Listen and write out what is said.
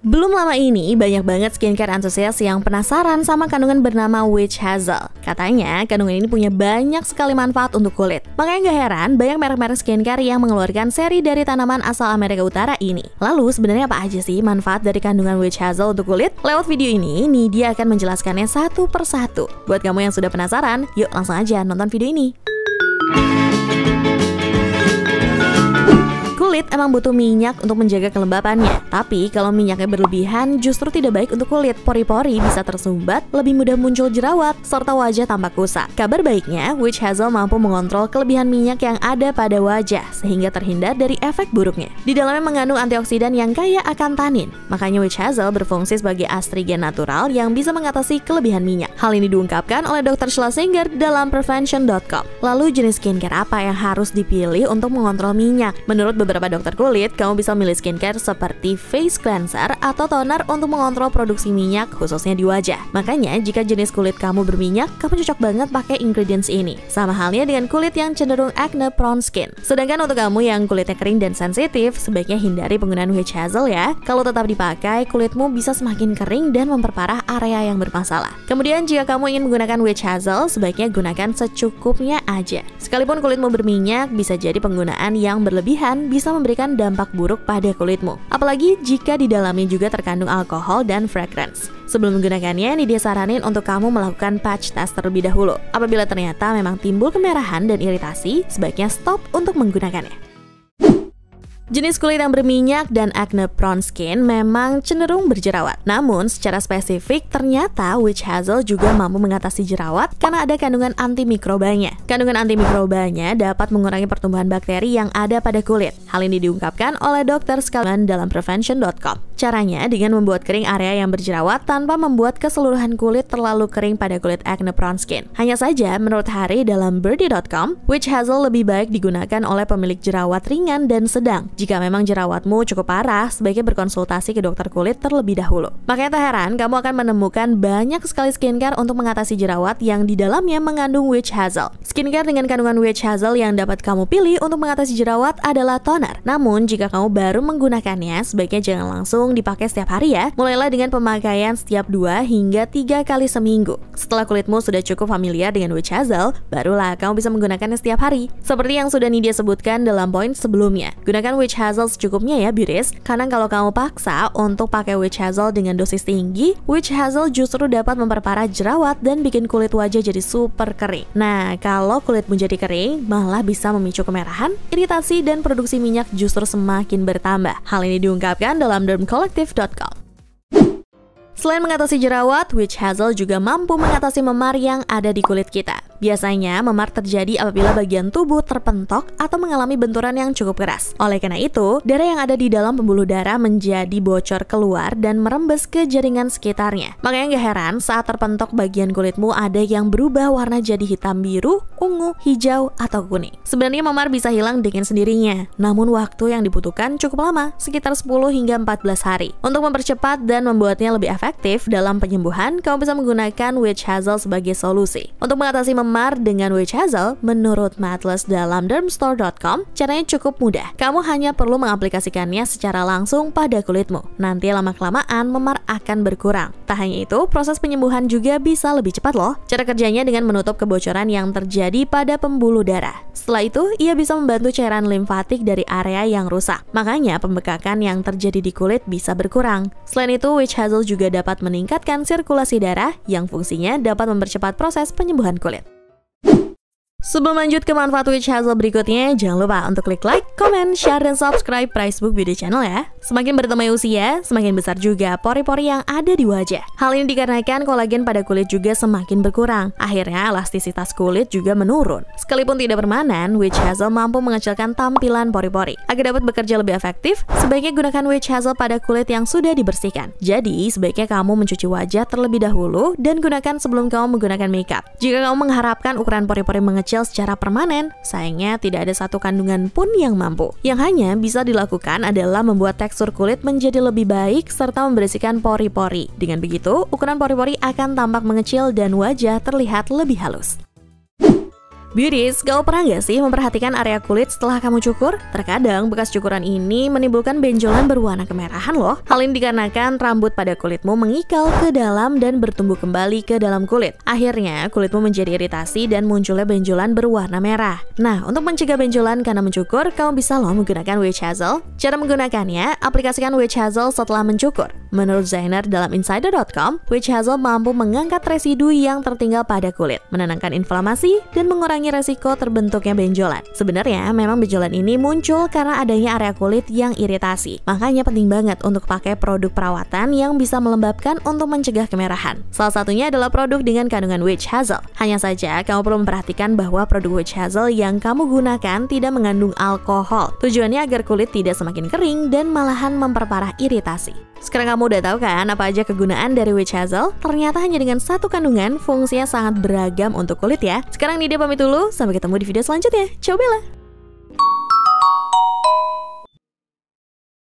Belum lama ini, banyak banget skincare antusias yang penasaran sama kandungan bernama Witch Hazel. Katanya, kandungan ini punya banyak sekali manfaat untuk kulit. Makanya gak heran, banyak merek-merek skincare yang mengeluarkan seri dari tanaman asal Amerika Utara ini. Lalu, sebenarnya apa aja sih manfaat dari kandungan Witch Hazel untuk kulit? Lewat video ini, Nidia akan menjelaskannya satu persatu. Buat kamu yang sudah penasaran, yuk langsung aja nonton video ini. Kulit emang butuh minyak untuk menjaga kelembapannya. Tapi kalau minyaknya berlebihan justru tidak baik untuk kulit. Pori-pori bisa tersumbat, lebih mudah muncul jerawat, serta wajah tampak kusam. Kabar baiknya, Witch Hazel mampu mengontrol kelebihan minyak yang ada pada wajah sehingga terhindar dari efek buruknya. Di dalamnya mengandung antioksidan yang kaya akan tanin. Makanya Witch Hazel berfungsi sebagai astrigen natural yang bisa mengatasi kelebihan minyak. Hal ini diungkapkan oleh Dr. Schlesinger dalam Prevention.com. Lalu jenis skincare apa yang harus dipilih untuk mengontrol minyak? Menurut beberapa dokter kulit, kamu bisa milih skincare seperti face cleanser atau toner untuk mengontrol produksi minyak khususnya di wajah. Makanya, jika jenis kulit kamu berminyak, kamu cocok banget pakai ingredients ini. Sama halnya dengan kulit yang cenderung acne prone skin. Sedangkan untuk kamu yang kulitnya kering dan sensitif, sebaiknya hindari penggunaan Witch Hazel ya. Kalau tetap dipakai, kulitmu bisa semakin kering dan memperparah area yang bermasalah. Kemudian, jika kamu ingin menggunakan Witch Hazel, sebaiknya gunakan secukupnya aja. Sekalipun kulitmu berminyak, bisa jadi penggunaan yang berlebihan bisa memberikan dampak buruk pada kulitmu. Apalagi jika di dalamnya juga terkandung alkohol dan fragrance. Sebelum menggunakannya, Nidia saranin untuk kamu melakukan patch test terlebih dahulu. Apabila ternyata memang timbul kemerahan dan iritasi, sebaiknya stop untuk menggunakannya. Jenis kulit yang berminyak dan acne prone skin memang cenderung berjerawat. Namun, secara spesifik, ternyata Witch Hazel juga mampu mengatasi jerawat karena ada kandungan antimikrobanya. Kandungan antimikrobanya dapat mengurangi pertumbuhan bakteri yang ada pada kulit. Hal ini diungkapkan oleh Dr. Schlesinger dalam Prevention.com. Caranya dengan membuat kering area yang berjerawat tanpa membuat keseluruhan kulit terlalu kering pada kulit acne prone skin. Hanya saja, menurut Hari dalam Birdie.com, Witch Hazel lebih baik digunakan oleh pemilik jerawat ringan dan sedang. Jika memang jerawatmu cukup parah, sebaiknya berkonsultasi ke dokter kulit terlebih dahulu. Makanya tak heran, kamu akan menemukan banyak sekali skincare untuk mengatasi jerawat yang di dalamnya mengandung Witch Hazel. Skincare dengan kandungan Witch Hazel yang dapat kamu pilih untuk mengatasi jerawat adalah toner. Namun, jika kamu baru menggunakannya, sebaiknya jangan langsung dipakai setiap hari ya. Mulailah dengan pemakaian setiap 2 hingga 3 kali seminggu. Setelah kulitmu sudah cukup familiar dengan Witch Hazel, barulah kamu bisa menggunakannya setiap hari. Seperti yang sudah Nidia sebutkan dalam poin sebelumnya. Gunakan Witch Hazel secukupnya ya beauties, karena kalau kamu paksa untuk pakai Witch Hazel dengan dosis tinggi, Witch Hazel justru dapat memperparah jerawat dan bikin kulit wajah jadi super kering. Nah, kalau kulitmu jadi kering, malah bisa memicu kemerahan, iritasi, dan produksi minyak justru semakin bertambah. Hal ini diungkapkan dalam dermcollective.com. Selain mengatasi jerawat, Witch Hazel juga mampu mengatasi memar yang ada di kulit kita. Biasanya, memar terjadi apabila bagian tubuh terpentok atau mengalami benturan yang cukup keras. Oleh karena itu, darah yang ada di dalam pembuluh darah menjadi bocor keluar dan merembes ke jaringan sekitarnya. Makanya gak heran saat terpentok bagian kulitmu ada yang berubah warna jadi hitam biru, ungu, hijau, atau kuning. Sebenarnya memar bisa hilang dengan sendirinya, namun waktu yang dibutuhkan cukup lama, sekitar 10 hingga 14 hari. Untuk mempercepat dan membuatnya lebih efektif dalam penyembuhan, kamu bisa menggunakan Witch Hazel sebagai solusi. Untuk mengatasi memar dengan Witch Hazel, menurut Matles dalam dermstore.com, caranya cukup mudah. Kamu hanya perlu mengaplikasikannya secara langsung pada kulitmu. Nanti lama-kelamaan memar akan berkurang. Tak hanya itu, proses penyembuhan juga bisa lebih cepat loh. Cara kerjanya dengan menutup kebocoran yang terjadi pada pembuluh darah. Setelah itu, ia bisa membantu cairan limfatik dari area yang rusak. Makanya, pembekakan yang terjadi di kulit bisa berkurang. Selain itu, Witch Hazel juga dapat meningkatkan sirkulasi darah yang fungsinya dapat mempercepat proses penyembuhan kulit. Sebelum lanjut ke manfaat Witch Hazel berikutnya, jangan lupa untuk klik like, comment, share, dan subscribe Pricebook Beauty Channel ya. Semakin bertambah usia, semakin besar juga pori-pori yang ada di wajah. Hal ini dikarenakan kolagen pada kulit juga semakin berkurang. Akhirnya, elastisitas kulit juga menurun. Sekalipun tidak permanen, Witch Hazel mampu mengecilkan tampilan pori-pori. Agar dapat bekerja lebih efektif, sebaiknya gunakan Witch Hazel pada kulit yang sudah dibersihkan. Jadi, sebaiknya kamu mencuci wajah terlebih dahulu dan gunakan sebelum kamu menggunakan makeup. Jika kamu mengharapkan ukuran pori-pori mengecil secara permanen, sayangnya tidak ada satu kandungan pun yang mampu. Yang hanya bisa dilakukan adalah membuat tekstur kulit menjadi lebih baik serta membersihkan pori-pori. Dengan begitu, ukuran pori-pori akan tampak mengecil dan wajah terlihat lebih halus. Beauties, kau pernah nggak sih memperhatikan area kulit setelah kamu cukur? Terkadang bekas cukuran ini menimbulkan benjolan berwarna kemerahan loh. Hal ini dikarenakan rambut pada kulitmu mengikal ke dalam dan bertumbuh kembali ke dalam kulit. Akhirnya kulitmu menjadi iritasi dan munculnya benjolan berwarna merah. Nah, untuk mencegah benjolan karena mencukur, kamu bisa loh menggunakan witch hazel. Cara menggunakannya, aplikasikan witch hazel setelah mencukur. Menurut Zainer dalam Insider.com, witch hazel mampu mengangkat residu yang tertinggal pada kulit, menenangkan inflamasi, dan mengurangi resiko terbentuknya benjolan. Sebenarnya memang benjolan ini muncul karena adanya area kulit yang iritasi. Makanya penting banget untuk pakai produk perawatan yang bisa melembabkan untuk mencegah kemerahan. Salah satunya adalah produk dengan kandungan witch hazel. Hanya saja kamu perlu memperhatikan bahwa produk witch hazel yang kamu gunakan tidak mengandung alkohol. Tujuannya agar kulit tidak semakin kering dan malahan memperparah iritasi. Sekarang kamu udah tahu kan apa aja kegunaan dari witch hazel? Ternyata hanya dengan satu kandungan, fungsinya sangat beragam untuk kulit ya. Sekarang Nidia pamit dulu, sampai ketemu di video selanjutnya. Ciao Bella!